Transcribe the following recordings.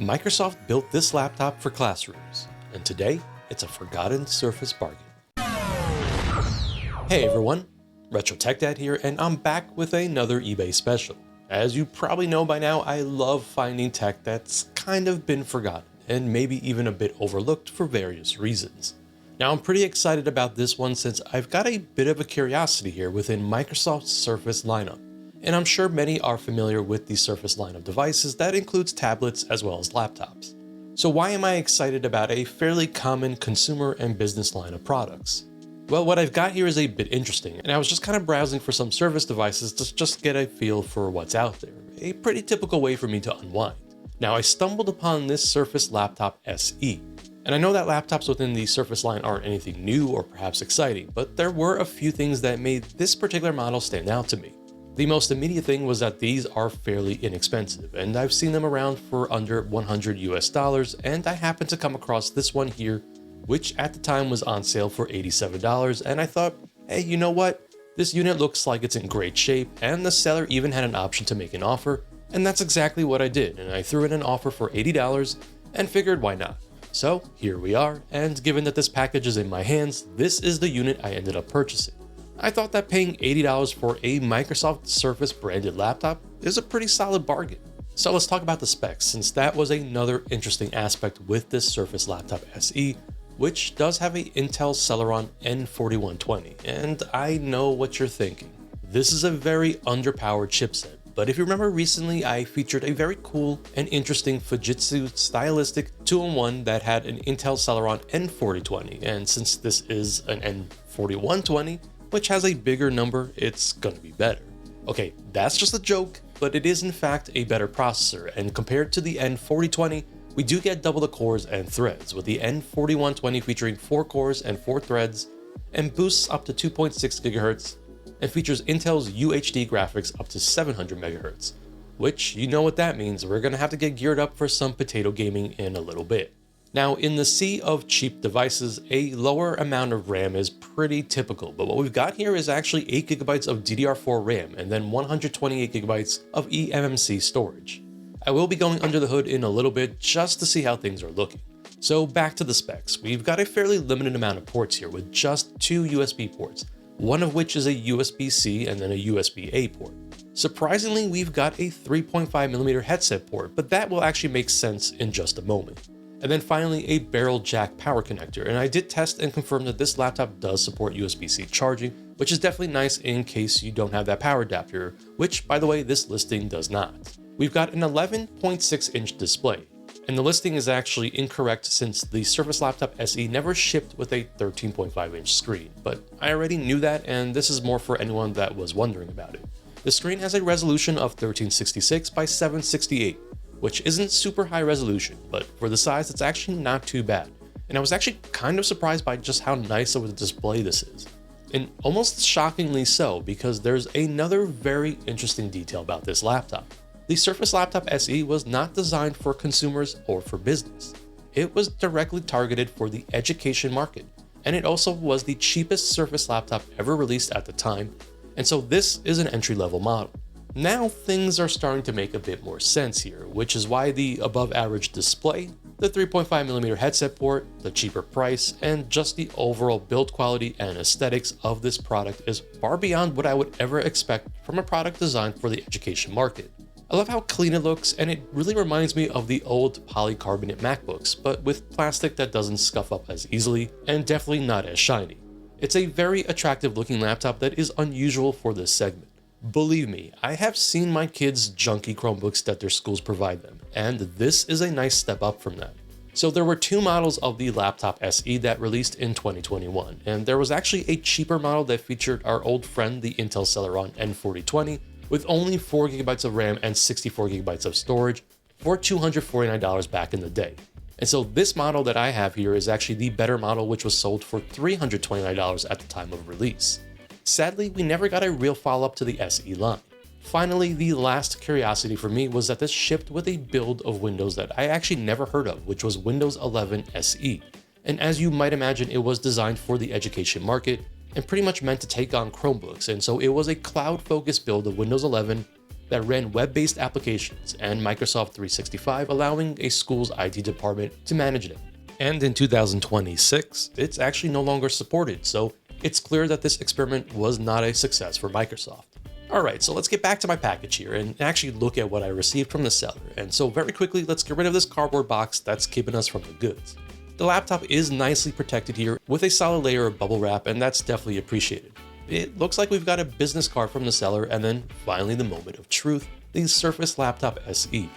Microsoft built this laptop for classrooms, and today it's a forgotten Surface bargain. Hey everyone, Retro Tech Dad here, and I'm back with another eBay special. As you probably know by now, I love finding tech that's kind of been forgotten, and maybe even a bit overlooked for various reasons. Now I'm pretty excited about this one since I've got a bit of a curiosity here within Microsoft's Surface lineup. And I'm sure many are familiar with the Surface line of devices that includes tablets as well as laptops. So why am I excited about a fairly common consumer and business line of products? Well, what I've got here is a bit interesting, and I was just kind of browsing for some Surface devices to just get a feel for what's out there. A pretty typical way for me to unwind. Now I stumbled upon this Surface Laptop SE. And I know that laptops within the Surface line aren't anything new or perhaps exciting, but there were a few things that made this particular model stand out to me. The most immediate thing was that these are fairly inexpensive, and I've seen them around for under $100 US, and I happened to come across this one here, which at the time was on sale for $87, and I thought, hey, you know what? This unit looks like it's in great shape, and the seller even had an option to make an offer, and that's exactly what I did, and I threw in an offer for $80 and figured why not. So here we are, and given that this package is in my hands, this is the unit I ended up purchasing. I thought that paying $80 for a Microsoft Surface branded laptop is a pretty solid bargain. So let's talk about the specs, since that was another interesting aspect with this Surface Laptop SE, which does have a Intel Celeron N4120, and I know what you're thinking. This is a very underpowered chipset, but if you remember recently I featured a very cool and interesting Fujitsu stylistic 2-in-1 that had an Intel Celeron N4020, and since this is an N4120, which has a bigger number, it's gonna be better. Okay, that's just a joke, but it is in fact a better processor, and compared to the N4020, we do get double the cores and threads, with the N4120 featuring 4 cores and 4 threads, and boosts up to 2.6 GHz, and features Intel's UHD graphics up to 700 MHz, which you know what that means, we're gonna have to get geared up for some potato gaming in a little bit. Now, in the sea of cheap devices, a lower amount of RAM is pretty typical, but what we've got here is actually 8 GB of DDR4 RAM and then 128 GB of eMMC storage. I will be going under the hood in a little bit just to see how things are looking. So back to the specs, we've got a fairly limited amount of ports here with just 2 USB ports, one of which is a USB-C and then a USB-A port. Surprisingly, we've got a 3.5mm headset port, but that will actually make sense in just a moment. And then finally, a barrel jack power connector, and I did test and confirm that this laptop does support USB-C charging, which is definitely nice in case you don't have that power adapter, which, by the way, this listing does not. We've got an 11.6-inch display, and the listing is actually incorrect since the Surface Laptop SE never shipped with a 13.5-inch screen, but I already knew that, and this is more for anyone that was wondering about it. The screen has a resolution of 1366 by 768, which isn't super high resolution, but for the size, it's actually not too bad. And I was actually kind of surprised by just how nice of a display this is. And almost shockingly so, because there's another very interesting detail about this laptop. The Surface Laptop SE was not designed for consumers or for business. It was directly targeted for the education market, and it also was the cheapest Surface laptop ever released at the time, and so this is an entry-level model. Now things are starting to make a bit more sense here, which is why the above average display, the 3.5mm headset port, the cheaper price, and just the overall build quality and aesthetics of this product is far beyond what I would ever expect from a product designed for the education market. I love how clean it looks, and it really reminds me of the old polycarbonate MacBooks, but with plastic that doesn't scuff up as easily, and definitely not as shiny. It's a very attractive looking laptop that is unusual for this segment. Believe me, I have seen my kids' junky Chromebooks that their schools provide them, and this is a nice step up from that. So there were 2 models of the Laptop SE that released in 2021, and there was actually a cheaper model that featured our old friend, the Intel Celeron N4020, with only 4 GB of RAM and 64 GB of storage for $249 back in the day. And so this model that I have here is actually the better model, which was sold for $329 at the time of release. Sadly, we never got a real follow-up to the SE line. Finally, the last curiosity for me was that this shipped with a build of Windows that I actually never heard of, which was Windows 11 SE. And as you might imagine, it was designed for the education market and pretty much meant to take on Chromebooks, and so it was a cloud-focused build of Windows 11 that ran web-based applications and Microsoft 365, allowing a school's IT department to manage them. And in 2026, it's actually no longer supported, so it's clear that this experiment was not a success for Microsoft. Alright, so let's get back to my package here and actually look at what I received from the seller. And so very quickly, let's get rid of this cardboard box that's keeping us from the goods. The laptop is nicely protected here with a solid layer of bubble wrap, and that's definitely appreciated. It looks like we've got a business card from the seller, and then finally the moment of truth, the Surface Laptop SE.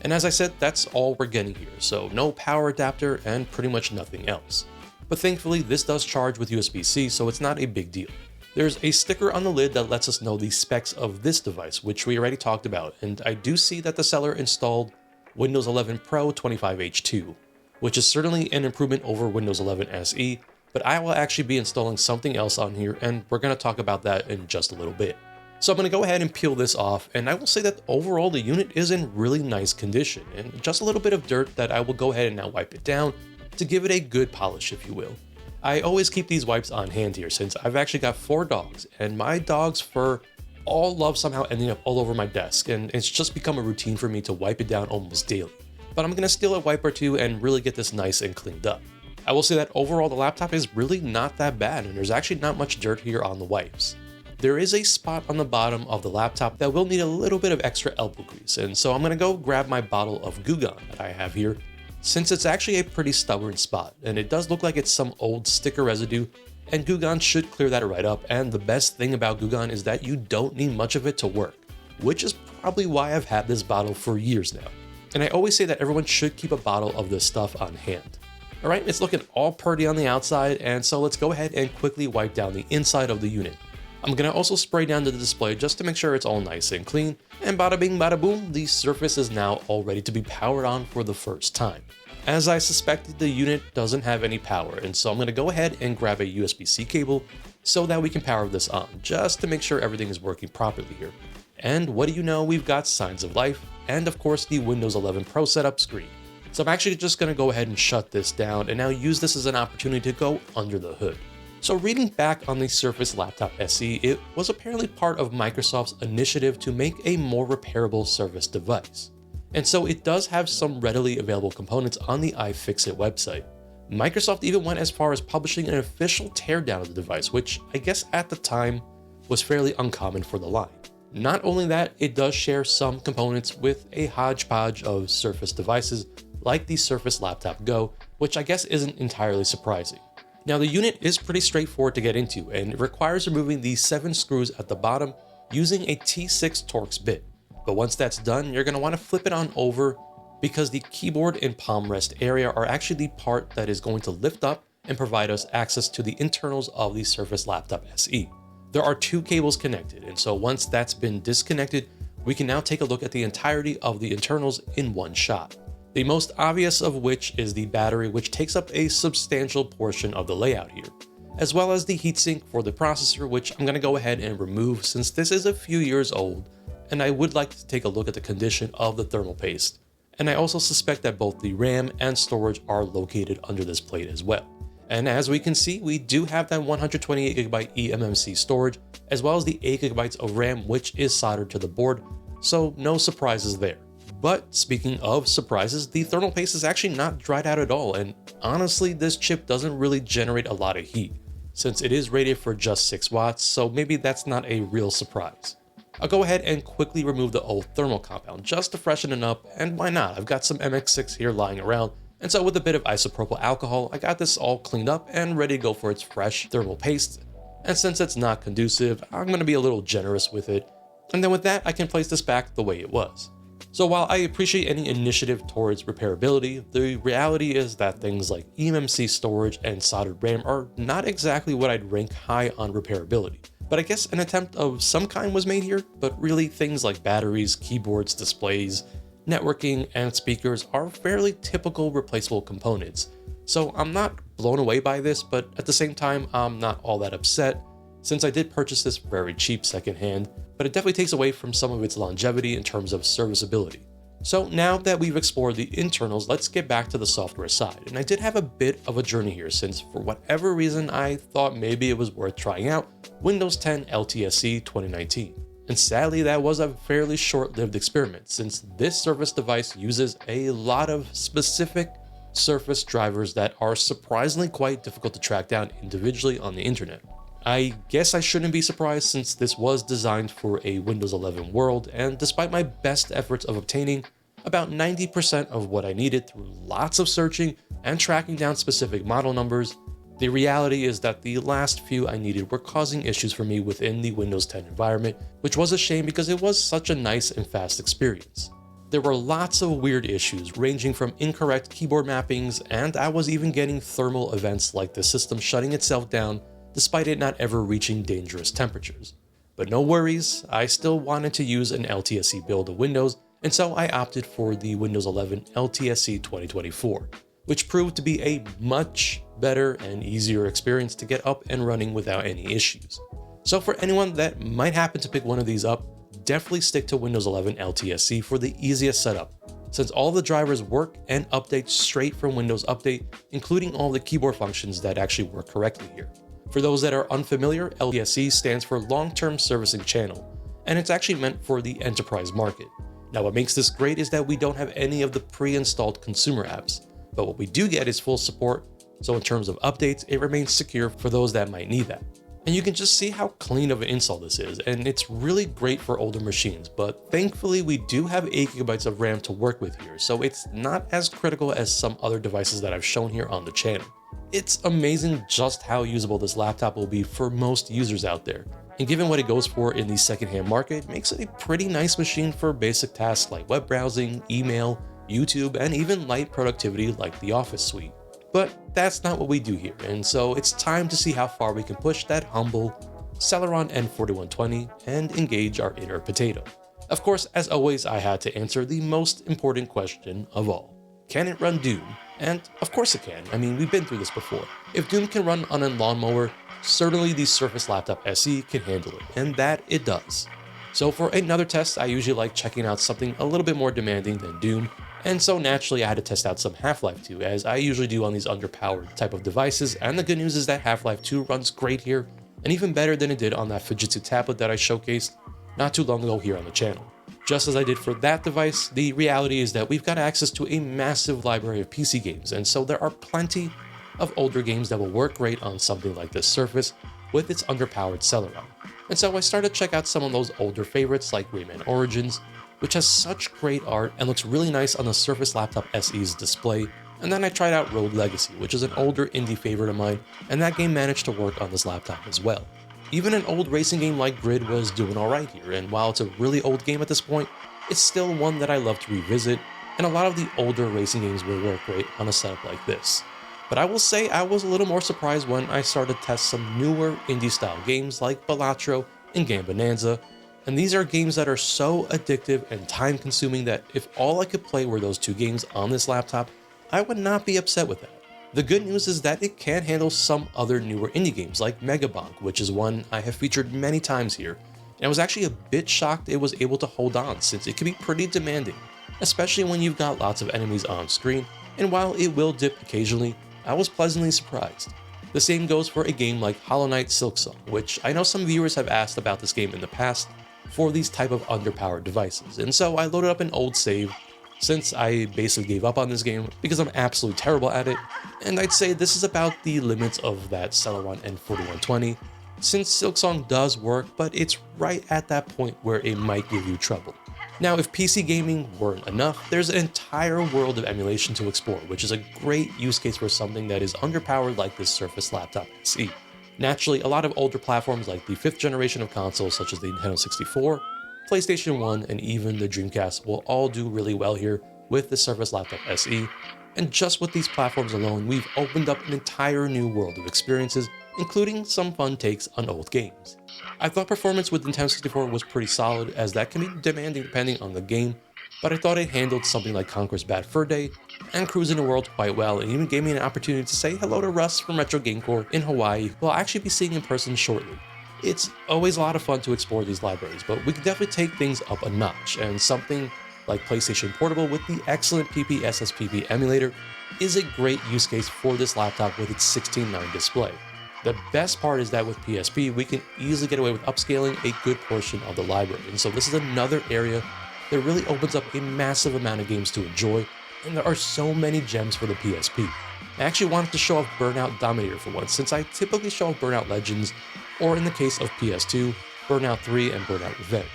And as I said, that's all we're getting here, so no power adapter and pretty much nothing else. But thankfully, this does charge with USB-C, so it's not a big deal. There's a sticker on the lid that lets us know the specs of this device, which we already talked about, and I do see that the seller installed Windows 11 Pro 25H2, which is certainly an improvement over Windows 11 SE, but I will actually be installing something else on here, and we're going to talk about that in just a little bit. So I'm going to go ahead and peel this off, and I will say that overall the unit is in really nice condition, and just a little bit of dirt that I will go ahead and now wipe it down to give it a good polish, if you will. I always keep these wipes on hand here since I've actually got 4 dogs, and my dog's fur all love somehow ending up all over my desk, and it's just become a routine for me to wipe it down almost daily. But I'm going to steal a wipe or two and really get this nice and cleaned up. I will say that overall the laptop is really not that bad, and there's actually not much dirt here on the wipes. There is a spot on the bottom of the laptop that will need a little bit of extra elbow grease, and so I'm going to go grab my bottle of Goo Gone that I have here, since it's actually a pretty stubborn spot, and it does look like it's some old sticker residue, and Goo Gone should clear that right up. And the best thing about Goo Gone is that you don't need much of it to work, which is probably why I've had this bottle for years now. And I always say that everyone should keep a bottle of this stuff on hand. Alright, it's looking all pretty on the outside, and so let's go ahead and quickly wipe down the inside of the unit. I'm going to also spray down the display just to make sure it's all nice and clean, and bada bing bada boom, the Surface is now all ready to be powered on for the first time. As I suspected, the unit doesn't have any power, and so I'm going to go ahead and grab a USB-C cable so that we can power this on, just to make sure everything is working properly here. And what do you know, we've got signs of life, and of course the Windows 11 Pro setup screen. So I'm actually just going to go ahead and shut this down and now use this as an opportunity to go under the hood. So reading back on the Surface Laptop SE, it was apparently part of Microsoft's initiative to make a more repairable Surface device. And so it does have some readily available components on the iFixit website. Microsoft even went as far as publishing an official teardown of the device, which I guess at the time was fairly uncommon for the line. Not only that, it does share some components with a hodgepodge of Surface devices like the Surface Laptop Go, which I guess isn't entirely surprising. Now the unit is pretty straightforward to get into, and it requires removing the 7 screws at the bottom using a T6 Torx bit. But once that's done, you're going to want to flip it on over because the keyboard and palm rest area are actually the part that is going to lift up and provide us access to the internals of the Surface Laptop SE. There are 2 cables connected, and so once that's been disconnected, we can now take a look at the entirety of the internals in one shot. The most obvious of which is the battery, which takes up a substantial portion of the layout here, as well as the heatsink for the processor, which I'm going to go ahead and remove since this is a few years old, and I would like to take a look at the condition of the thermal paste. And I also suspect that both the RAM and storage are located under this plate as well. And as we can see, we do have that 128GB eMMC storage, as well as the 8GB of RAM, which is soldered to the board, so no surprises there. But speaking of surprises, the thermal paste is actually not dried out at all, and honestly this chip doesn't really generate a lot of heat, since it is rated for just 6 watts, so maybe that's not a real surprise. I'll go ahead and quickly remove the old thermal compound just to freshen it up, and why not, I've got some MX6 here lying around, and so with a bit of isopropyl alcohol, I got this all cleaned up and ready to go for its fresh thermal paste, and since it's not conducive, I'm going to be a little generous with it, and then with that I can place this back the way it was. So while I appreciate any initiative towards repairability, the reality is that things like eMMC storage and soldered RAM are not exactly what I'd rank high on repairability. But I guess an attempt of some kind was made here, but really things like batteries, keyboards, displays, networking, and speakers are fairly typical replaceable components. So I'm not blown away by this, but at the same time, I'm not all that upset, since I did purchase this very cheap secondhand, but it definitely takes away from some of its longevity in terms of serviceability. So now that we've explored the internals, let's get back to the software side. And I did have a bit of a journey here since for whatever reason I thought maybe it was worth trying out Windows 10 LTSC 2019. And sadly, that was a fairly short-lived experiment, since this Surface device uses a lot of specific Surface drivers that are surprisingly quite difficult to track down individually on the internet. I guess I shouldn't be surprised, since this was designed for a Windows 11 world, and despite my best efforts of obtaining about 90% of what I needed through lots of searching and tracking down specific model numbers, the reality is that the last few I needed were causing issues for me within the Windows 10 environment, which was a shame because it was such a nice and fast experience. There were lots of weird issues ranging from incorrect keyboard mappings, and I was even getting thermal events like the system shutting itself down despite it not ever reaching dangerous temperatures. But no worries, I still wanted to use an LTSC build of Windows, and so I opted for the Windows 11 LTSC 2024, which proved to be a much better and easier experience to get up and running without any issues. So for anyone that might happen to pick one of these up, definitely stick to Windows 11 LTSC for the easiest setup, since all the drivers work and update straight from Windows Update, including all the keyboard functions that actually work correctly here. For those that are unfamiliar, LTSC stands for Long-Term Servicing Channel, and it's actually meant for the enterprise market. Now what makes this great is that we don't have any of the pre-installed consumer apps, but what we do get is full support, so in terms of updates, it remains secure for those that might need that. And you can just see how clean of an install this is, and it's really great for older machines, but thankfully we do have 8 GB of RAM to work with here, so it's not as critical as some other devices that I've shown here on the channel. It's amazing just how usable this laptop will be for most users out there, and given what it goes for in the secondhand market, it makes it a pretty nice machine for basic tasks like web browsing, email, YouTube, and even light productivity like the Office suite. But that's not what we do here, and so it's time to see how far we can push that humble Celeron N4120 and engage our inner potato. Of course, as always, I had to answer the most important question of all. Can it run Doom? And of course it can. I mean, we've been through this before. If Doom can run on a lawnmower, certainly the Surface Laptop SE can handle it, and that it does. So for another test, I usually like checking out something a little bit more demanding than Doom, and so naturally I had to test out some Half-Life 2, as I usually do on these underpowered type of devices, and the good news is that Half-Life 2 runs great here, and even better than it did on that Fujitsu tablet that I showcased not too long ago here on the channel. Just as I did for that device, the reality is that we've got access to a massive library of PC games, and so there are plenty of older games that will work great on something like this Surface with its underpowered Celeron. And so I started to check out some of those older favorites like Rayman Origins, which has such great art and looks really nice on the Surface Laptop SE's display, and then I tried out Road Legacy, which is an older indie favorite of mine, and that game managed to work on this laptop as well. Even an old racing game like Grid was doing alright here, and while it's a really old game at this point, it's still one that I love to revisit, and a lot of the older racing games will work great on a setup like this. But I will say I was a little more surprised when I started to test some newer indie style games like Balatro and Game Bonanza, and these are games that are so addictive and time consuming that if all I could play were those 2 games on this laptop, I would not be upset with that. The good news is that it can handle some other newer indie games like Megabonk, which is one I have featured many times here, and I was actually a bit shocked it was able to hold on since it can be pretty demanding, especially when you've got lots of enemies on screen, and while it will dip occasionally, I was pleasantly surprised. The same goes for a game like Hollow Knight Silksong, which I know some viewers have asked about this game in the past for these type of underpowered devices, and so I loaded up an old save since I basically gave up on this game because I'm absolutely terrible at it, and I'd say this is about the limits of that Celeron N4120, since Silksong does work, but it's right at that point where it might give you trouble. Now, if PC gaming weren't enough, there's an entire world of emulation to explore, which is a great use case for something that is underpowered like this Surface Laptop SE. Naturally, a lot of older platforms like the 5th generation of consoles such as the Nintendo 64, PlayStation 1, and even the Dreamcast will all do really well here with the Surface Laptop SE, and just with these platforms alone, we've opened up an entire new world of experiences, including some fun takes on old games. I thought performance with Nintendo 64 was pretty solid, as that can be demanding depending on the game, but I thought it handled something like Conker's Bad Fur Day and Cruising the World quite well, and even gave me an opportunity to say hello to Russ from Retro Game Corps in Hawaii, who I'll actually be seeing in person shortly. It's always a lot of fun to explore these libraries, but we can definitely take things up a notch, and something like PlayStation Portable with the excellent PPSSPP emulator is a great use case for this laptop with its 16:9 display. The best part is that with PSP, we can easily get away with upscaling a good portion of the library, and so this is another area that really opens up a massive amount of games to enjoy, and there are so many gems for the PSP. I actually wanted to show off Burnout Dominator for once, since I typically show off Burnout Legends, or in the case of PS2, Burnout 3 and Burnout Revenge.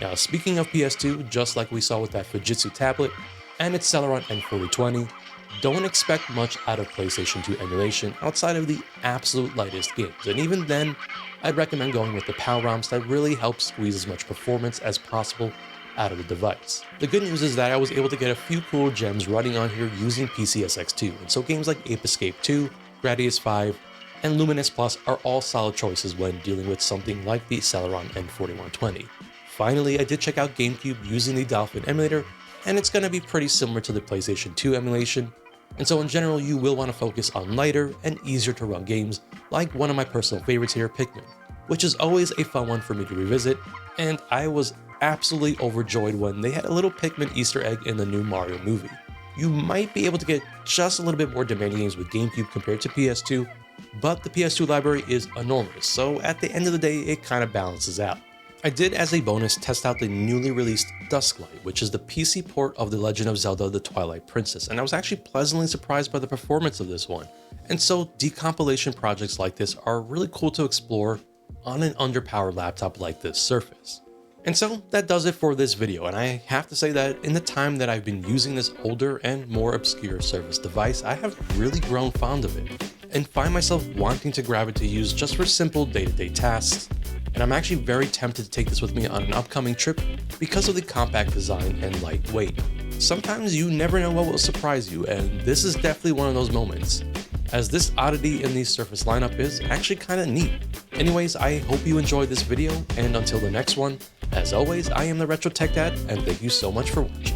Now, speaking of PS2, just like we saw with that Fujitsu tablet and its Celeron N4020, don't expect much out of PlayStation 2 emulation outside of the absolute lightest games, and even then, I'd recommend going with the PAL ROMs that really help squeeze as much performance as possible out of the device. The good news is that I was able to get a few cool gems running on here using PCSX2, and so games like Ape Escape 2, Gradius 5, and Luminous Plus are all solid choices when dealing with something like the Celeron N4120. Finally, I did check out GameCube using the Dolphin emulator, and it's going to be pretty similar to the PlayStation 2 emulation, and so in general you will want to focus on lighter and easier to run games like one of my personal favorites here, Pikmin, which is always a fun one for me to revisit, and I was absolutely overjoyed when they had a little Pikmin Easter egg in the new Mario movie. You might be able to get just a little bit more demanding games with GameCube compared to PS2, but the PS2 library is enormous, so at the end of the day it kind of balances out. I did, as a bonus, test out the newly released Dusklight, which is the PC port of The Legend of Zelda: The Twilight Princess, and I was actually pleasantly surprised by the performance of this one. And so decompilation projects like this are really cool to explore on an underpowered laptop like this Surface. And so that does it for this video, and I have to say that in the time that I've been using this older and more obscure Surface device, I have really grown fond of it, and find myself wanting to grab it to use just for simple day-to-day tasks. And I'm actually very tempted to take this with me on an upcoming trip because of the compact design and lightweight. Sometimes you never know what will surprise you, and this is definitely one of those moments, as this oddity in the Surface lineup is actually kind of neat. Anyways, I hope you enjoyed this video, and until the next one, as always, I am the Retro Tech Dad, and thank you so much for watching.